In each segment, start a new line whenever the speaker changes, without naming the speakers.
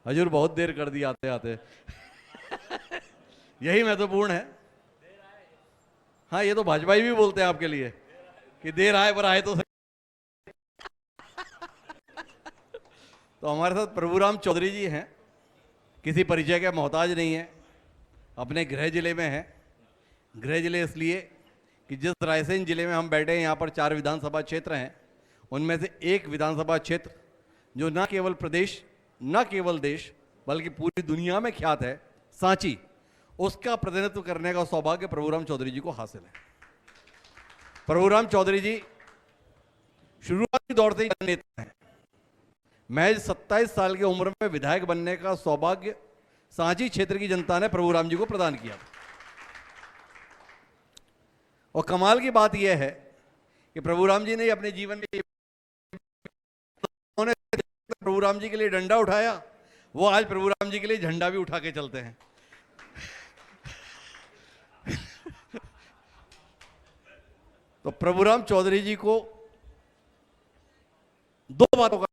हजूर बहुत देर कर दी आते आते। यही महत्वपूर्ण है। हाँ, ये तो भाजपाई भी बोलते हैं आपके लिए कि देर आए पर आए तो सही। तो हमारे साथ प्रभुराम चौधरी जी हैं, किसी परिचय के मोहताज नहीं है, अपने गृह जिले में हैं। गृह जिले इसलिए कि जिस रायसेन जिले में हम बैठे हैं, यहाँ पर 4 विधानसभा क्षेत्र हैं। उनमें से एक विधानसभा क्षेत्र जो न केवल प्रदेश, न केवल देश, बल्कि पूरी दुनिया में ख्यात है, सांची, उसका प्रतिनिधित्व करने का सौभाग्य प्रभुराम चौधरी जी को हासिल है। प्रभुराम चौधरी जी शुरुआती दौर से ही नेता हैं। महज 27 साल की उम्र में विधायक बनने का सौभाग्य सांची क्षेत्र की जनता ने प्रभुराम जी को प्रदान किया। और कमाल की बात यह है कि प्रभुराम जी ने अपने जीवन में प्रभुराम जी के लिए डंडा उठाया, वो आज प्रभुराम जी के लिए झंडा भी उठा के चलते हैं। तो प्रभुराम चौधरी जी को 2 बातों का,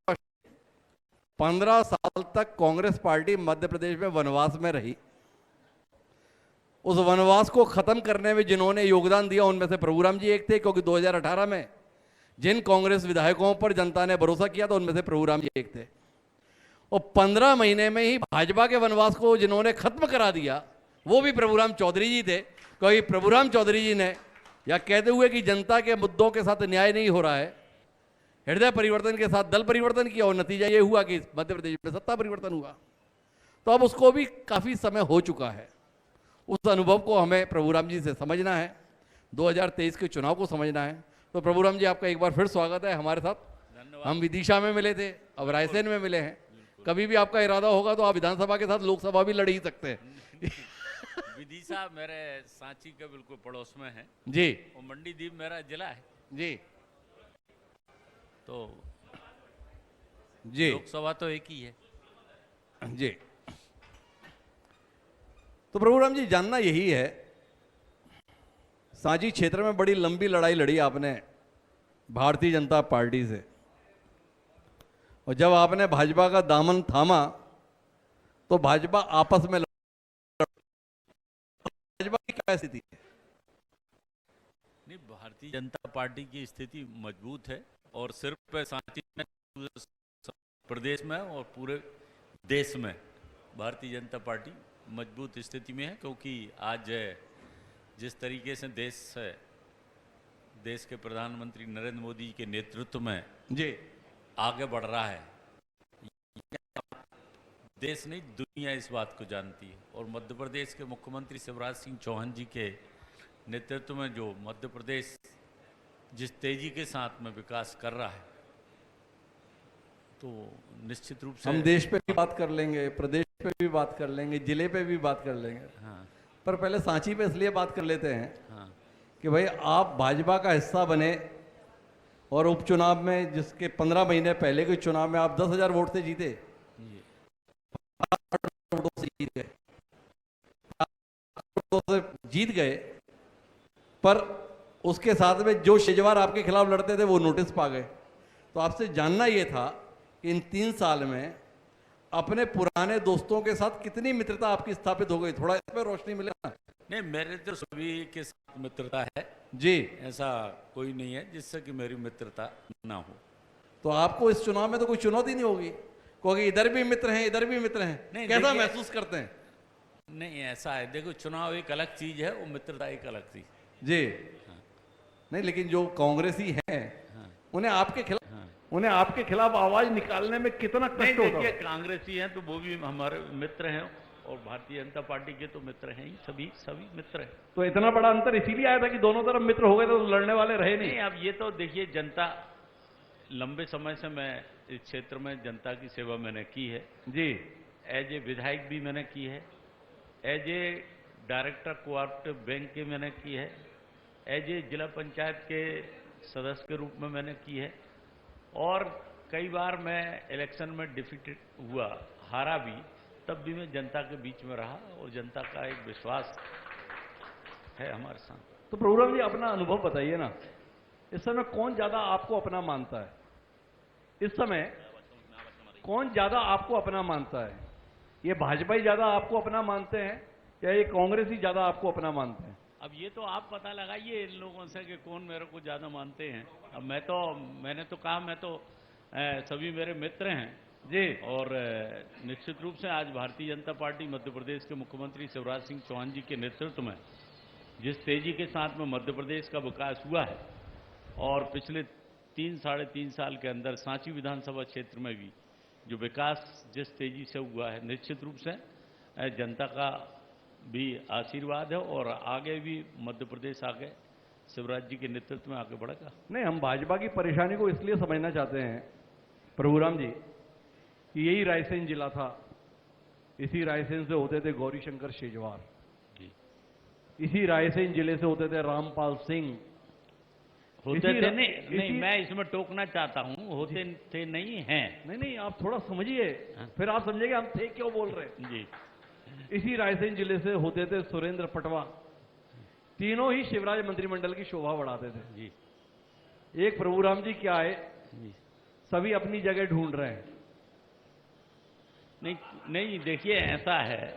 15 साल तक कांग्रेस पार्टी मध्य प्रदेश में वनवास में रही। उस वनवास को खत्म करने में जिन्होंने योगदान दिया उनमें से प्रभुराम जी एक थे, क्योंकि 2018 में जिन कांग्रेस विधायकों पर जनता ने भरोसा किया था उनमें से प्रभुराम जी एक थे। और 15 महीने में ही भाजपा के वनवास को जिन्होंने खत्म करा दिया वो भी प्रभुराम चौधरी जी थे, क्योंकि प्रभुराम चौधरी जी ने यह कहते हुए कि जनता के मुद्दों के साथ न्याय नहीं हो रहा है, हृदय परिवर्तन के साथ दल परिवर्तन किया, और नतीजा ये हुआ कि मध्य प्रदेश में सत्ता परिवर्तन हुआ। तो अब उसको भी काफी समय हो चुका है। उस अनुभव को हमें प्रभुराम जी से समझना है, 2023 के चुनाव को समझना है। तो प्रभुराम जी, आपका एक बार फिर स्वागत है हमारे साथ। हम विदिशा में मिले थे, अब रायसेन में मिले हैं। कभी भी आपका इरादा होगा तो आप विधानसभा के साथ लोकसभा भी लड़ ही सकते हैं।
विदिशा मेरे सांची के बिल्कुल पड़ोस में है
जी,
और मंडीदीप मेरा जिला है
जी,
तो
जी,
लोकसभा तो एक ही है।
जी। तो प्रभुराम जी, जानना यही है, सांची क्षेत्र में बड़ी लंबी लड़ाई लड़ी आपने भारतीय जनता पार्टी से, और जब आपने भाजपा का दामन थामा तो भाजपा आपस में भाजपा की क्या स्थिति है?
नहीं, भारतीय जनता पार्टी की स्थिति मजबूत है और सिर्फ सांची में, पूरे प्रदेश में और पूरे देश में भारतीय जनता पार्टी मजबूत स्थिति में है। क्योंकि आज जिस तरीके से देश के प्रधानमंत्री नरेंद्र मोदी के नेतृत्व में
जी
आगे बढ़ रहा है, देश नहीं दुनिया इस बात को जानती है। और मध्य प्रदेश के मुख्यमंत्री शिवराज सिंह चौहान जी के नेतृत्व में जो मध्य प्रदेश जिस तेजी के साथ में विकास कर रहा है, तो निश्चित रूप से
हम देश पे भी बात कर लेंगे, प्रदेश पे भी बात कर लेंगे, जिले पे भी बात कर लेंगे।
हाँ,
पर पहले सांची पे इसलिए बात कर लेते हैं
हाँ,
कि भाई आप भाजपा का हिस्सा बने और उपचुनाव में, जिसके 15 महीने पहले के चुनाव में आप 10,000 वोट से जीते,
जी,
वोटों से जीत गए, वोटों से जीत गए। पर उसके साथ में जो शेजवार आपके खिलाफ लड़ते थे वो नोटिस पा गए। तो आपसे जानना ये था कि इन 3 साल में अपने पुराने दोस्तों के साथ कितनी मित्रता आपकी स्थापित हो गई, थोड़ा इस पर रोशनी मिले ना।
नहीं, मेरे तो सभी के साथ मित्रता है
जी,
ऐसा कोई नहीं है जिससे कि मेरी मित्रता ना हो।
तो आपको इस चुनाव में तो कोई चुनौती नहीं होगी, क्योंकि इधर भी मित्र हैं, इधर भी मित्र हैं।
नहीं,
कैसा
देखिए,
महसूस करते हैं?
नहीं, ऐसा है, देखो, चुनाव एक अलग चीज है और मित्रता एक अलग चीज।
जी, नहीं, लेकिन जो कांग्रेसी हैं
हाँ,
उन्हें आपके खिलाफ,
हाँ।
उन्हें आपके खिलाफ आवाज निकालने में कितना
नहीं,
कष्ट होता
देखिए,
है?
कांग्रेसी हैं तो वो भी हमारे मित्र हैं और भारतीय जनता पार्टी के तो मित्र हैं ही, सभी मित्र हैं।
तो इतना बड़ा अंतर इसीलिए आया था कि दोनों तरफ मित्र हो गए तो लड़ने वाले रहे नहीं।
नहीं, अब ये तो देखिए, जनता, लंबे समय से मैं इस क्षेत्र में जनता की सेवा मैंने की है
जी,
एज ए विधायक भी मैंने की है, as a director cooperative bank के मैंने की है, एज ए जिला पंचायत के सदस्य के रूप में मैंने की है, और कई बार मैं इलेक्शन में डिफीटेड हुआ, हारा भी, तब भी मैं जनता के बीच में रहा और जनता का एक विश्वास है हमारे साथ।
तो प्रभुराम जी, अपना अनुभव बताइए ना, इस समय कौन ज्यादा आपको अपना मानता है? इस समय कौन ज्यादा आपको अपना मानता है? ये भाजपा ही ज्यादा आपको अपना मानते हैं या ये कांग्रेस ही ज्यादा आपको अपना मानते हैं?
अब ये तो आप पता लगाइए इन लोगों से कि कौन मेरे को ज्यादा मानते हैं। अब मैंने तो कहा मैं तो सभी मेरे मित्र हैं
जी।
और निश्चित रूप से आज भारतीय जनता पार्टी मध्य प्रदेश के मुख्यमंत्री शिवराज सिंह चौहान जी के नेतृत्व में जिस तेजी के साथ में मध्य प्रदेश का विकास हुआ है और पिछले 3-3.5 साल के अंदर सांची विधानसभा क्षेत्र में भी जो विकास जिस तेजी से हुआ है, निश्चित रूप से जनता का भी आशीर्वाद है और आगे भी मध्य प्रदेश आगे शिवराज जी के नेतृत्व में आगे बढ़ेगा।
नहीं, हम भाजपा की परेशानी को इसलिए समझना चाहते हैं प्रभुराम जी कि यही रायसेन जिला था, इसी रायसेन से होते थे गौरीशंकर शेजवार,
जी
इसी रायसेन जिले से होते थे रामपाल सिंह।
होते थे नहीं, मैं इसमें टोकना चाहता हूं, होते थे नहीं हैं।
नहीं, आप थोड़ा समझिए, फिर आप समझेंगे हम थे क्यों बोल रहे हैं।
जी।
इसी रायसेन जिले से होते थे सुरेंद्र पटवा, तीनों ही शिवराज मंत्रिमंडल की शोभा बढ़ाते थे।
जी।
एक प्रभुराम जी क्या है,
जी।
सभी अपनी जगह ढूंढ रहे हैं।
नहीं देखिए ऐसा है,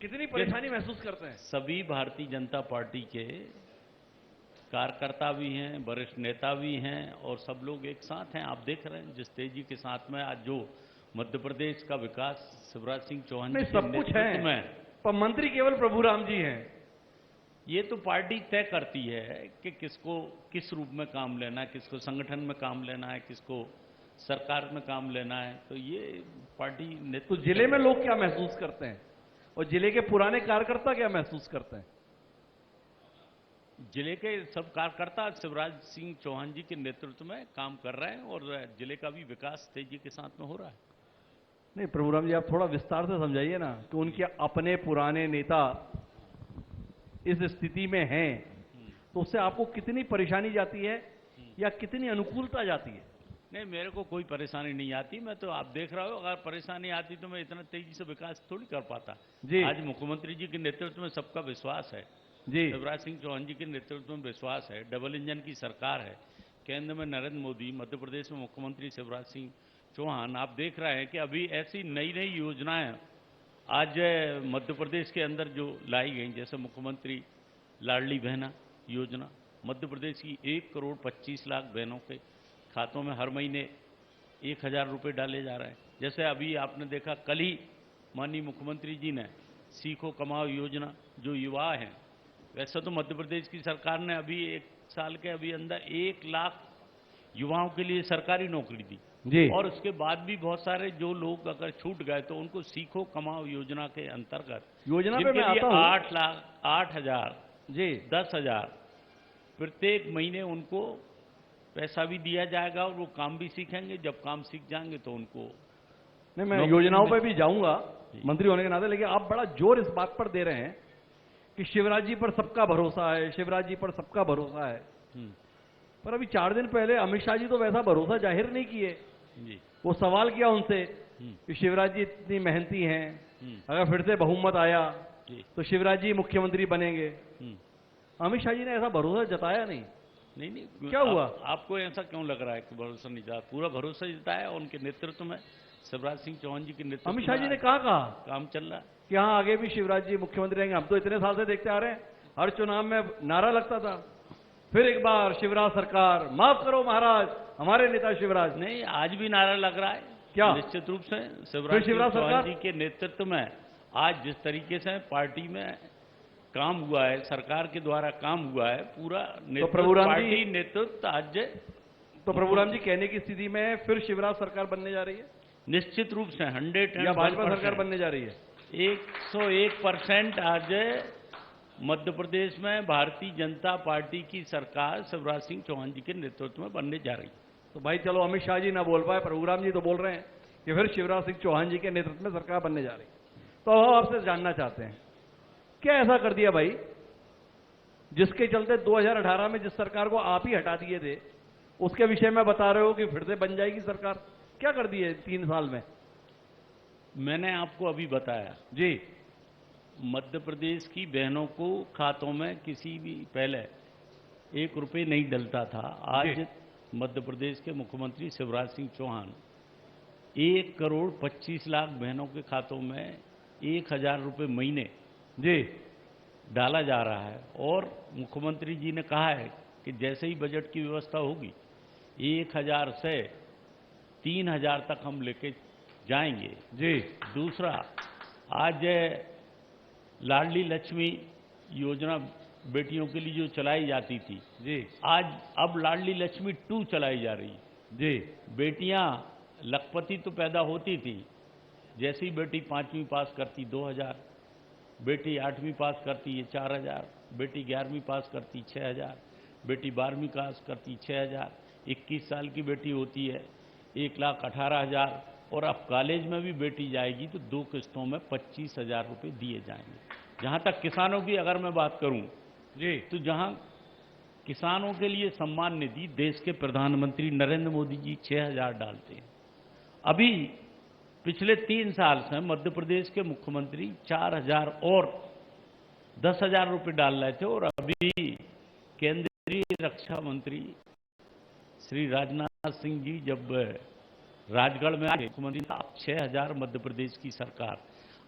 कितनी परेशानी महसूस करते हैं।
सभी भारतीय जनता पार्टी के कार्यकर्ता भी हैं, वरिष्ठ नेता भी हैं और सब लोग एक साथ हैं। आप देख रहे हैं जिस तेजी के साथ में आज जो मध्य प्रदेश का विकास शिवराज सिंह चौहान जी के
सब कुछ है
में,
पर मंत्री केवल प्रभुराम जी हैं।
ये तो पार्टी तय करती है कि किसको किस रूप में काम लेना है, किसको संगठन में काम लेना है, किसको सरकार में काम लेना है। तो ये पार्टी नेतृत्व।
तो जिले में लोग क्या महसूस करते हैं और जिले के पुराने कार्यकर्ता क्या महसूस करते हैं?
जिले के सब कार्यकर्ता शिवराज सिंह चौहान जी के नेतृत्व में काम कर रहे हैं और जिले का भी विकास तेजी के साथ में हो रहा है।
नहीं प्रभुराम जी, आप थोड़ा विस्तार से समझाइए ना कि उनके अपने पुराने नेता इस स्थिति में हैं तो उससे आपको कितनी परेशानी जाती है या कितनी अनुकूलता जाती है?
नहीं, मेरे को कोई परेशानी नहीं आती। मैं तो आप देख रहा हो, अगर परेशानी आती तो मैं इतना तेजी से विकास थोड़ी कर पाता।
जी।
आज मुख्यमंत्री जी के नेतृत्व में सबका विश्वास है,
जी।
शिवराज सिंह चौहान जी के नेतृत्व में विश्वास है। डबल इंजन की सरकार है, केंद्र में नरेंद्र मोदी, मध्य प्रदेश में मुख्यमंत्री शिवराज सिंह चौहान। आप देख रहे हैं कि अभी ऐसी नई नई योजनाएं आज मध्य प्रदेश के अंदर जो लाई गई, जैसे मुख्यमंत्री लाडली बहना योजना, मध्य प्रदेश की 1,25,00,000 बहनों के खातों में हर महीने 1,000 रुपये डाले जा रहे हैं। जैसे अभी आपने देखा, कल ही माननीय मुख्यमंत्री जी ने सीखो कमाओ योजना, जो युवा हैं, वैसे तो मध्य प्रदेश की सरकार ने अभी 1 साल के अभी अंदर 1 लाख युवाओं के लिए सरकारी नौकरी दी
जी।
और उसके बाद भी बहुत सारे जो लोग अगर छूट गए तो उनको सीखो कमाओ योजना के अंतर्गत
योजना पे मैं आता हूं
8,00,000
जी
10,000 प्रत्येक महीने उनको पैसा भी दिया जाएगा और वो काम भी सीखेंगे। जब काम सीख जाएंगे तो उनको
नहीं, मैं योजनाओं पे भी जाऊंगा मंत्री होने के नाते, लेकिन आप बड़ा जोर इस बात पर दे रहे हैं कि शिवराज जी पर सबका भरोसा है, शिवराज जी पर सबका भरोसा है। पर अभी 4 दिन पहले अमित शाह जी तो वैसा भरोसा जाहिर नहीं किए। वो सवाल किया उनसे कि शिवराज जी इतनी मेहनती हैं, अगर फिर से बहुमत आया तो शिवराज जी मुख्यमंत्री बनेंगे। अमित शाह जी ने ऐसा भरोसा जताया नहीं।
नहीं,
क्या हुआ?
आपको ऐसा क्यों लग रहा है कि भरोसा नहीं जताया? पूरा भरोसा जताया उनके नेतृत्व में, शिवराज सिंह चौहान जी के नेतृत्व में।
अमित शाह जी ने कहा
काम चल रहा है
कि हाँ आगे भी शिवराज जी मुख्यमंत्री रहेंगे। हम तो इतने साल से देखते आ रहे हैं, हर चुनाव में नारा लगता था, फिर एक बार शिवराज सरकार, माफ करो महाराज, हमारे नेता शिवराज।
नहीं, आज भी नारा लग रहा है।
क्या?
निश्चित रूप से शिवराज चौहान जी के नेतृत्व में आज जिस तरीके से पार्टी में काम हुआ है, सरकार के द्वारा काम हुआ है, पूरा नेतृत्व, पार्टी नेतृत्व आज।
तो प्रभुराम जी कहने की स्थिति में फिर शिवराज सरकार बनने जा रही है?
निश्चित रूप से 100
या भाजपा सरकार बनने जा रही है?
101% आज मध्य प्रदेश में भारतीय जनता पार्टी की सरकार शिवराज सिंह चौहान जी के नेतृत्व में बनने जा रही है।
तो भाई चलो, अमित शाह जी ना बोल पाए, प्रभुराम जी तो बोल रहे हैं कि फिर शिवराज सिंह चौहान जी के नेतृत्व में सरकार बनने जा रही है। तो हम आपसे जानना चाहते हैं, क्या ऐसा कर दिया भाई जिसके चलते 2018 में जिस सरकार को आप ही हटा दिए थे, उसके विषय में बता रहे हो कि फिर से बन जाएगी सरकार? क्या कर दिए 3 साल में?
मैंने आपको अभी बताया
जी,
मध्य प्रदेश की बहनों को खातों में किसी भी पहले 1 रुपये नहीं डलता था। आज मध्य प्रदेश के मुख्यमंत्री शिवराज सिंह चौहान 1,25,00,000 बहनों के खातों में 1,000 रुपये महीने
जी
डाला जा रहा है। और मुख्यमंत्री जी ने कहा है कि जैसे ही बजट की व्यवस्था होगी 1,000 से 3,000 तक हम लेके जाएंगे।
जी
दूसरा, आज लाडली लक्ष्मी योजना बेटियों के लिए जो चलाई जाती थी,
जी
आज अब लाडली लक्ष्मी 2 चलाई जा रही है।
जी
बेटियां लखपति तो पैदा होती थी, जैसे ही बेटी 5वीं पास करती 2,000, बेटी 8वीं पास करती है 4,000, बेटी 11वीं पास करती 6,000, बेटी 12वीं पास करती 6,000, 21 साल की बेटी होती है 1,18,000, और अब कॉलेज में भी बेटी जाएगी तो 2 किस्तों में 25,000 रुपये दिए जाएंगे। जहां तक किसानों की अगर मैं बात करूं
जी
तो जहां किसानों के लिए सम्मान निधि देश के प्रधानमंत्री नरेंद्र मोदी जी 6,000 डालते हैं। अभी पिछले 3 साल से मध्य प्रदेश के मुख्यमंत्री 4,000 और 10,000 रुपये डाल रहे थे, और अभी केंद्रीय रक्षा मंत्री श्री राजनाथ सिंह जी जब राजगढ़ में आए, मुख्यमंत्री 6,000 मध्य प्रदेश की सरकार।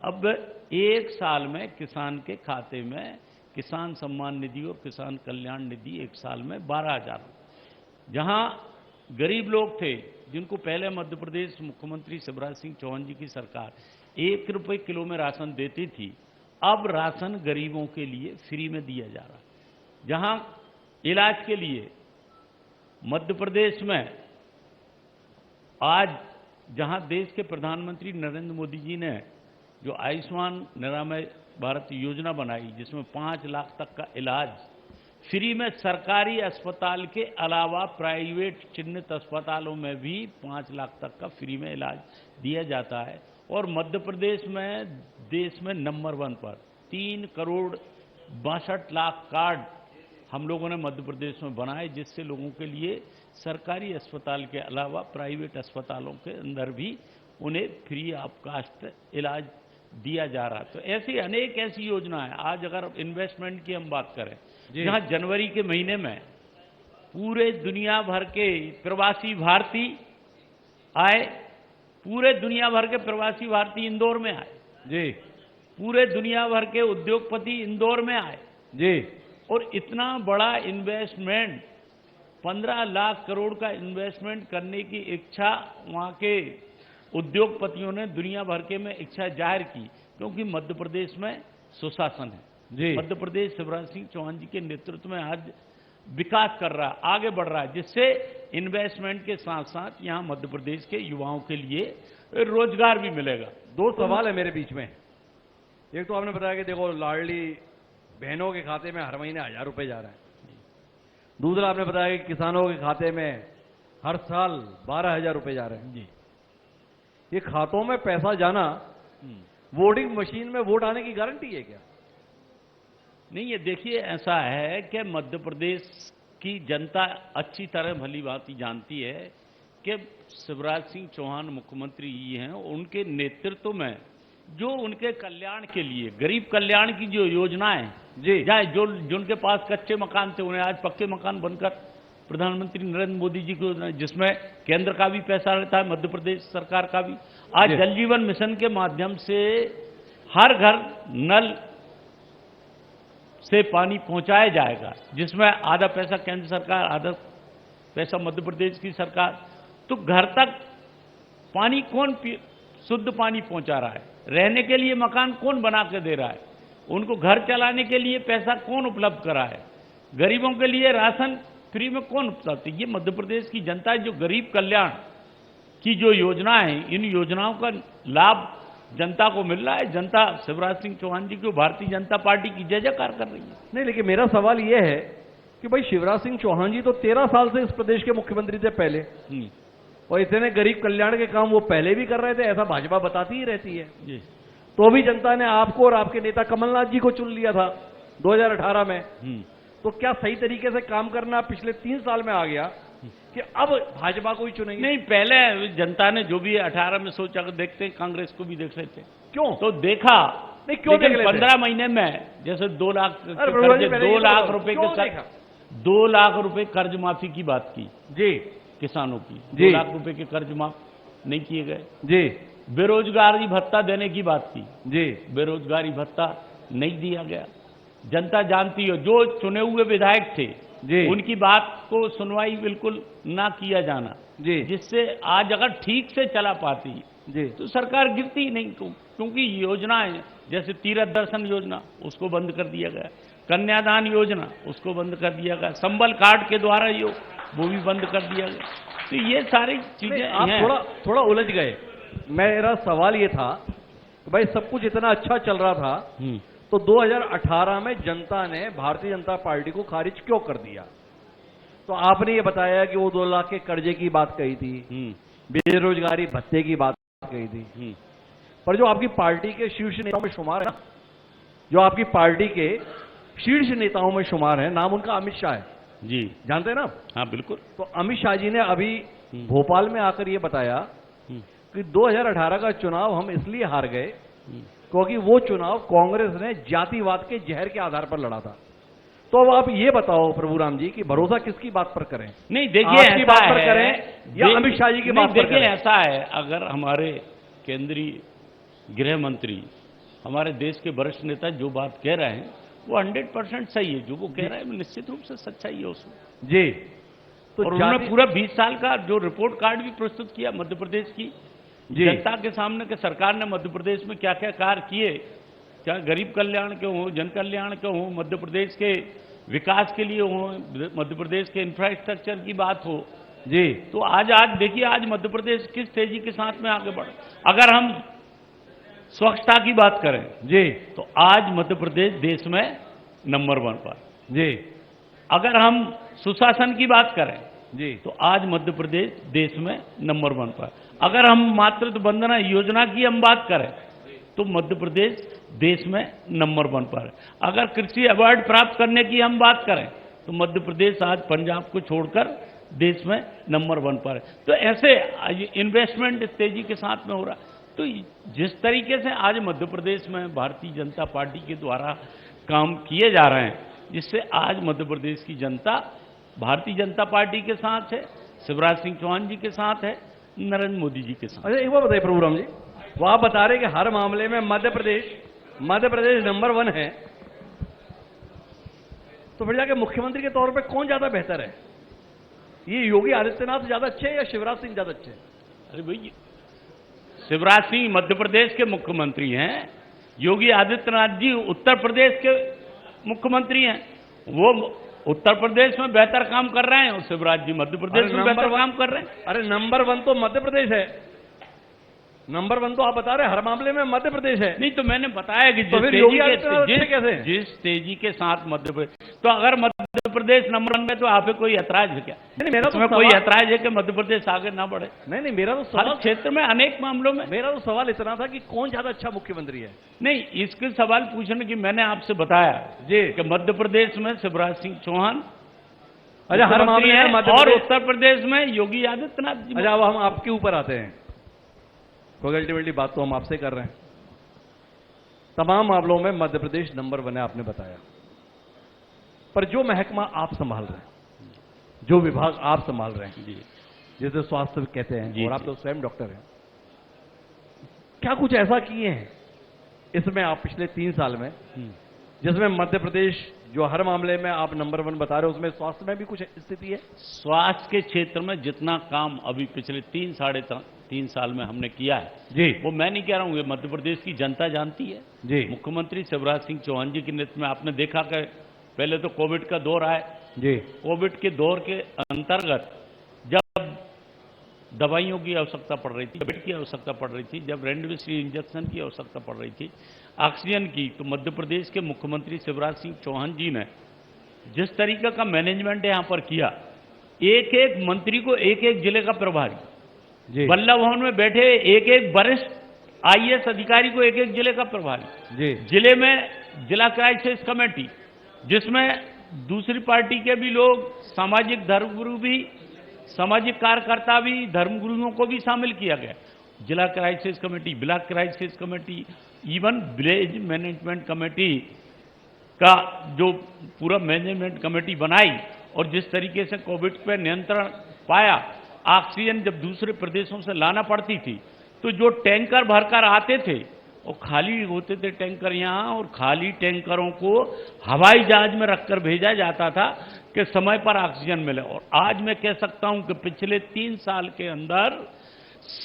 अब 1 साल में किसान के खाते में किसान सम्मान निधि और किसान कल्याण निधि 1 साल में 12,000। जहां गरीब लोग थे जिनको पहले मध्य प्रदेश मुख्यमंत्री शिवराज सिंह चौहान जी की सरकार 1 रुपये किलो में राशन देती थी, अब राशन गरीबों के लिए फ्री में दिया जा रहा है। जहां इलाज के लिए मध्य प्रदेश में आज जहां देश के प्रधानमंत्री नरेंद्र मोदी जी ने जो आयुष्मान निरामय भारत योजना बनाई, जिसमें 5 लाख तक का इलाज फ्री में सरकारी अस्पताल के अलावा प्राइवेट चिन्हित अस्पतालों में भी 5 लाख तक का फ्री में इलाज दिया जाता है। और मध्य प्रदेश में देश में नंबर 1 पर 3,62,00,000 कार्ड हम लोगों ने मध्य प्रदेश में बनाए, जिससे लोगों के लिए सरकारी अस्पताल के अलावा प्राइवेट अस्पतालों के अंदर भी उन्हें फ्री ऑफ कास्ट इलाज दिया जा रहा है। तो ऐसी अनेक ऐसी योजना है। आज अगर इन्वेस्टमेंट की हम बात करें, जहां जनवरी के महीने में पूरे दुनिया भर के प्रवासी भारतीय आए, पूरे दुनिया भर के प्रवासी भारतीय इंदौर में आए
जी,
पूरे दुनिया भर के उद्योगपति इंदौर में आए
जी,
और इतना बड़ा इन्वेस्टमेंट 15 लाख करोड़ का इन्वेस्टमेंट करने की इच्छा वहां के उद्योगपतियों ने दुनिया भर के में इच्छा जाहिर की, क्योंकि मध्य प्रदेश में सुशासन है
जी।
मध्य प्रदेश शिवराज सिंह चौहान जी के नेतृत्व में आज विकास कर रहा है, आगे बढ़ रहा है, जिससे इन्वेस्टमेंट के साथ साथ यहां मध्य प्रदेश के युवाओं के लिए रोजगार भी मिलेगा।
2 सवाल है मेरे बीच में। एक तो आपने बताया कि देखो लाडली बहनों के खाते में हर महीने 1,000 रुपए जा रहे हैं। दूसरा आपने बताया कि किसानों के खाते में हर साल 12,000 रुपए जा रहे हैं।
जी,
ये खातों में पैसा जाना वोटिंग मशीन में वोट आने की गारंटी है क्या?
नहीं, ये देखिए ऐसा है कि मध्य प्रदेश की जनता अच्छी तरह भली भांति जानती है कि शिवराज सिंह चौहान मुख्यमंत्री जी हैं, उनके नेतृत्व में जो उनके कल्याण के लिए गरीब कल्याण की जो योजनाएं
जी,
जाए, जो जिनके पास कच्चे मकान थे उन्हें आज पक्के मकान बनकर प्रधानमंत्री नरेंद्र मोदी जी को, जिसमें केंद्र का भी पैसा रहता है, मध्य प्रदेश सरकार का भी। आज जल जीवन मिशन के माध्यम से हर घर नल से पानी पहुंचाया जाएगा, जिसमें आधा पैसा केंद्र सरकार, आधा पैसा मध्य प्रदेश की सरकार। तो घर तक पानी कौन शुद्ध पानी पहुंचा रहा है, रहने के लिए मकान कौन बना के दे रहा है, उनको घर चलाने के लिए पैसा कौन उपलब्ध करा है, गरीबों के लिए राशन फ्री में कौन उपलब्ध है? ये मध्य प्रदेश की जनता जो गरीब कल्याण की जो योजना है, इन योजनाओं का लाभ जनता को मिल रहा है। जनता शिवराज सिंह चौहान जी को, भारतीय जनता पार्टी की जय जयकार कर रही है।
नहीं, लेकिन मेरा सवाल यह है कि भाई शिवराज सिंह चौहान जी तो 13 साल से इस प्रदेश के मुख्यमंत्री थे पहले, और इतने गरीब कल्याण के काम वो पहले भी कर रहे थे, ऐसा भाजपा बताती ही रहती है।
जी,
तो भी जनता ने आपको और आपके नेता कमलनाथ जी को चुन लिया था 2018 में। तो क्या सही तरीके से काम करना पिछले 3 साल में आ गया कि अब भाजपा को ही चुनेंगे?
नहीं, पहले जनता ने जो भी 18 में सोचा कि देखते कांग्रेस को भी देख लेते,
क्यों
तो देखा
नहीं, क्यों देख लेते?
15 महीने में जैसे 2 लाख
2
लाख रुपए के 2 लाख रुपए कर्ज माफी की बात की
जी
किसानों की,
जी।
2 लाख रुपए के कर्ज माफ नहीं किए गए।
जी
बेरोजगारी भत्ता देने की बात की,
जी
बेरोजगारी भत्ता नहीं दिया गया। जनता जानती है, जो चुने हुए विधायक थे
जी
उनकी बात को सुनवाई बिल्कुल ना किया जाना,
जी
जिससे आज अगर ठीक से चला पाती
जी
तो सरकार गिरती ही नहीं, क्योंकि योजनाएं जैसे तीर्थ दर्शन योजना उसको बंद कर दिया गया, कन्यादान योजना उसको बंद कर दिया गया, संबल कार्ड के द्वारा वो भी बंद कर दिया गया। तो ये सारी चीजें
आप
हैं।
थोड़ा उलझ गए। मेरा सवाल ये था कि भाई सब कुछ इतना अच्छा चल रहा था तो 2018 में जनता ने भारतीय जनता पार्टी को खारिज क्यों कर दिया? तो आपने ये बताया कि वो 2 लाख के कर्जे की बात कही थी, बेरोजगारी भत्ते की बात कही थी, पर जो आपकी पार्टी के शीर्ष नेताओं में शुमार है ना, जो आपकी पार्टी के शीर्ष नेताओं में शुमार है, नाम उनका अमित शाह है
जी,
जानते हैं ना?
हाँ बिल्कुल।
तो अमित शाह जी ने अभी भोपाल में आकर ये बताया कि 2018 का चुनाव हम इसलिए हार गए क्योंकि वो चुनाव कांग्रेस ने जातिवाद के जहर के आधार पर लड़ा था। तो अब आप ये बताओ प्रभुराम जी कि भरोसा किसकी बात पर करें?
नहीं देखिए,
आपकी बात पर करें या अमित शाह जी की बात पर
देखिए
करें?
ऐसा है, अगर हमारे केंद्रीय गृह मंत्री, हमारे देश के वरिष्ठ नेता जो बात कह रहे हैं वो 100% सही है। जो वो कह रहे हैं निश्चित रूप से सच्चाई है उसमें
जी। तो
और उन्होंने पूरा 20 साल का जो रिपोर्ट कार्ड भी प्रस्तुत किया मध्य प्रदेश की जनता के सामने कि सरकार ने मध्य प्रदेश में क्या क्या कार्य किए, चाहे गरीब कल्याण के हों, जन कल्याण के हों, मध्य प्रदेश के विकास के लिए हो, मध्य प्रदेश के इंफ्रास्ट्रक्चर की बात हो
जी।
तो आज देखिए आज मध्य प्रदेश किस तेजी के साथ में आगे बढ़े। अगर हम स्वच्छता की बात करें
जी
तो आज मध्य प्रदेश देश में नंबर 1 पर
जी।
अगर हम सुशासन की बात करें
जी
तो आज मध्य प्रदेश देश में नंबर 1 पर। अगर हम मातृत्व वंदना योजना की हम बात करें तो मध्य प्रदेश देश में नंबर 1 पर। अगर कृषि अवार्ड प्राप्त करने की हम बात करें तो मध्य प्रदेश आज पंजाब को छोड़कर देश में नंबर 1 पर है। तो ऐसे इन्वेस्टमेंट तेजी के साथ में हो रहा। तो जिस तरीके से आज मध्य प्रदेश में भारतीय जनता पार्टी के द्वारा काम किए जा रहे हैं, जिससे आज मध्य प्रदेश की जनता भारतीय जनता पार्टी के साथ है, शिवराज सिंह चौहान जी के साथ है, नरेंद्र मोदी जी के साथ।
अच्छा एक बार बताइए प्रभुराम जी, वो आप बता रहे कि हर मामले में मध्य प्रदेश नंबर 1 है, तो फिर जाके मुख्यमंत्री के तौर पे कौन ज्यादा बेहतर है? ये योगी आदित्यनाथ ज्यादा अच्छे हैं या शिवराज सिंह ज्यादा अच्छे हैं?
अरे भाई, शिवराज सिंह मध्य प्रदेश के मुख्यमंत्री हैं, योगी आदित्यनाथ जी उत्तर प्रदेश के मुख्यमंत्री हैं। वो उत्तर प्रदेश में बेहतर काम कर रहे हैं और शिवराज जी मध्य प्रदेश में बेहतर काम कर रहे हैं।
अरे नंबर 1 तो मध्य प्रदेश है, नंबर 1 तो आप बता रहे हैं हर मामले में मध्य प्रदेश है।
नहीं तो मैंने बताया कि
तो
जिस तेजी के साथ मध्य प्रदेश, तो अगर मध्य प्रदेश नंबर 1 में तो आप कोई ऐतराज है क्या?
नहीं मेरा तो
कोई ऐतराज है कि मध्य प्रदेश आगे ना बढ़े?
नहीं मेरा तो सवाल,
हर क्षेत्र में अनेक मामलों में
मेरा तो सवाल इतना था कि कौन ज्यादा अच्छा मुख्यमंत्री है।
नहीं, इसके सवाल पूछने की मैंने आपसे बताया
जी
कि मध्य प्रदेश में शिवराज सिंह चौहान
अच्छा हर मामले में मध्य
और
प्रदेश,
उत्तर प्रदेश में योगी आदित्यनाथ जी।
अच्छा अब हम आपके ऊपर आते हैं, क्योंकि अल्टीमेटली बात तो हम आपसे कर रहे हैं। तमाम मामलों में मध्य प्रदेश नंबर 1 है आपने बताया, पर जो महकमा आप संभाल रहे हैं, जो विभाग आप संभाल रहे हैं, जैसे स्वास्थ्य कहते हैं और आप तो स्वयं डॉक्टर हैं, क्या कुछ ऐसा किए हैं इसमें आप पिछले 3 साल में जिसमें मध्य प्रदेश जो हर मामले में आप नंबर 1 बता रहे हो, उसमें स्वास्थ्य में भी कुछ स्थिति है?
स्वास्थ्य के क्षेत्र में जितना काम अभी पिछले 3 साल में हमने किया है
जी,
वो मैं नहीं कह रहा हूं, ये मध्य प्रदेश की जनता जानती है
जी
मुख्यमंत्री शिवराज सिंह चौहान जी के नेतृत्व में। आपने देखा कि पहले तो कोविड का दौर आया
जी,
कोविड के दौर के अंतर्गत जब दवाइयों की आवश्यकता पड़ रही थी, बेड की आवश्यकता पड़ रही थी, जब रेमडेसिविर इंजेक्शन की आवश्यकता पड़ रही थी, ऑक्सीजन की, तो मध्य प्रदेश के मुख्यमंत्री शिवराज सिंह चौहान जी ने जिस तरीके का मैनेजमेंट यहां पर किया, एक एक मंत्री को एक एक जिले का प्रभारी, बल्लभ भवन में बैठे एक एक वरिष्ठ आईएएस अधिकारी को एक एक जिले का प्रभारी
जी,
जिले में जिला क्राइसिस कमेटी, जिसमें दूसरी पार्टी के भी लोग, सामाजिक धर्मगुरु भी, सामाजिक कार्यकर्ता भी, धर्मगुरुओं को भी शामिल किया गया। जिला crisis committee, block crisis committee, even village management committee का जो पूरा मैनेजमेंट कमेटी बनाई और जिस तरीके से कोविड पर नियंत्रण पाया ऑक्सीजन जब दूसरे प्रदेशों से लाना पड़ती थी तो जो टैंकर भरकर आते थे और खाली होते थे टैंकर यहाँ, और खाली टैंकरों को हवाई जहाज में रखकर भेजा जाता था कि समय पर ऑक्सीजन मिले। और आज मैं कह सकता हूं कि पिछले 3 साल के अंदर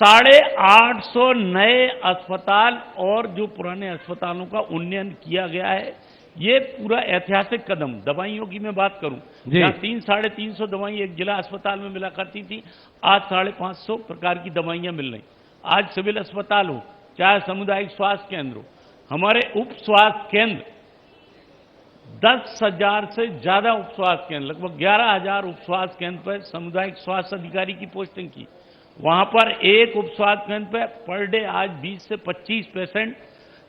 850 नए अस्पताल और जो पुराने अस्पतालों का उन्नयन किया गया है। ये पूरा ऐतिहासिक कदम। दवाइयों की मैं बात करूं, जहां 300-350 दवाई एक जिला अस्पताल में मिला करती थी, आज 550 प्रकार की दवाइयां मिल रही। आज सिविल अस्पताल हो, चाहे सामुदायिक स्वास्थ्य केंद्र हो, हमारे उप स्वास्थ्य केंद्र 10,000 से ज्यादा उप स्वास्थ्य केंद्र, लगभग 11,000 उप स्वास्थ्य केंद्र पर सामुदायिक स्वास्थ्य अधिकारी की पोस्टिंग की। वहां पर एक उप स्वास्थ्य केंद्र पर डे आज 20 से 25 पेशेंट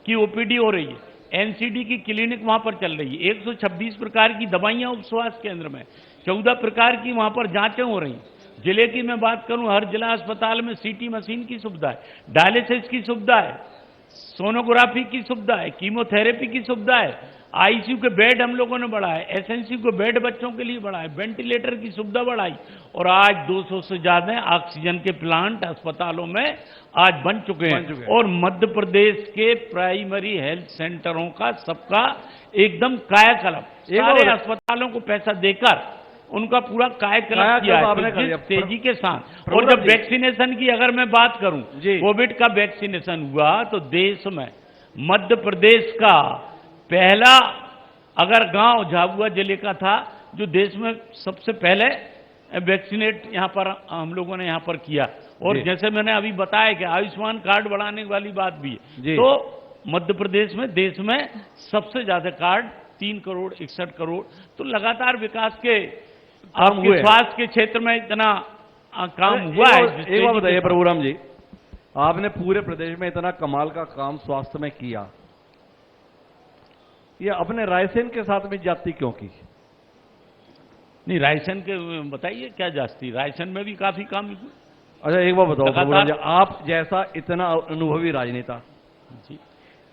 की ओपीडी हो रही है। एनसीडी की क्लिनिक वहां पर चल रही है। 126 प्रकार की दवाइयां उप स्वास्थ्य केंद्र में, 14 प्रकार की वहां पर जांचें हो रही। जिले की मैं बात करूं, हर जिला अस्पताल में सीटी मशीन की सुविधा है, डायलिसिस की सुविधा है, सोनोग्राफी की सुविधा है, कीमोथेरेपी की सुविधा है, आईसीयू के बेड हम लोगों ने बढ़ाए, एसएनसीयू के बेड बच्चों के लिए बढ़ाए, वेंटिलेटर की सुविधा बढ़ाई, और आज 200 से ज्यादा ऑक्सीजन के प्लांट अस्पतालों में आज बन चुके हैं। और मध्य प्रदेश के प्राइमरी हेल्थ सेंटरों का सबका एकदम कायाकल्प, सारे अस्पतालों को पैसा देकर उनका पूरा कायाकल्प किया है तेजी के साथ। और जब वैक्सीनेशन की अगर मैं बात करूं, कोविड का वैक्सीनेशन हुआ तो देश में मध्य प्रदेश का पहला अगर गांव झाबुआ जिले का था जो देश में सबसे पहले वैक्सीनेट यहां पर हम लोगों ने यहां पर किया। और जैसे मैंने अभी बताया कि आयुष्मान कार्ड बढ़ाने वाली बात भी है, तो मध्य प्रदेश में देश में सबसे ज्यादा कार्ड 3 करोड़ 61 करोड़। तो लगातार विकास के आपके स्वास्थ्य के क्षेत्र में इतना काम हुआ है।
एक बात बताइए प्रभुराम जी, आपने पूरे प्रदेश में इतना कमाल का काम स्वास्थ्य में किया, ये अपने रायसेन के साथ में जाती क्यों की?
नहीं, रायसेन के बताइए क्या जाती, रायसेन में भी काफी काम हुआ।
अच्छा एक बार बताओ प्रभुराम जी, आप जैसा इतना अनुभवी राजनेता जी,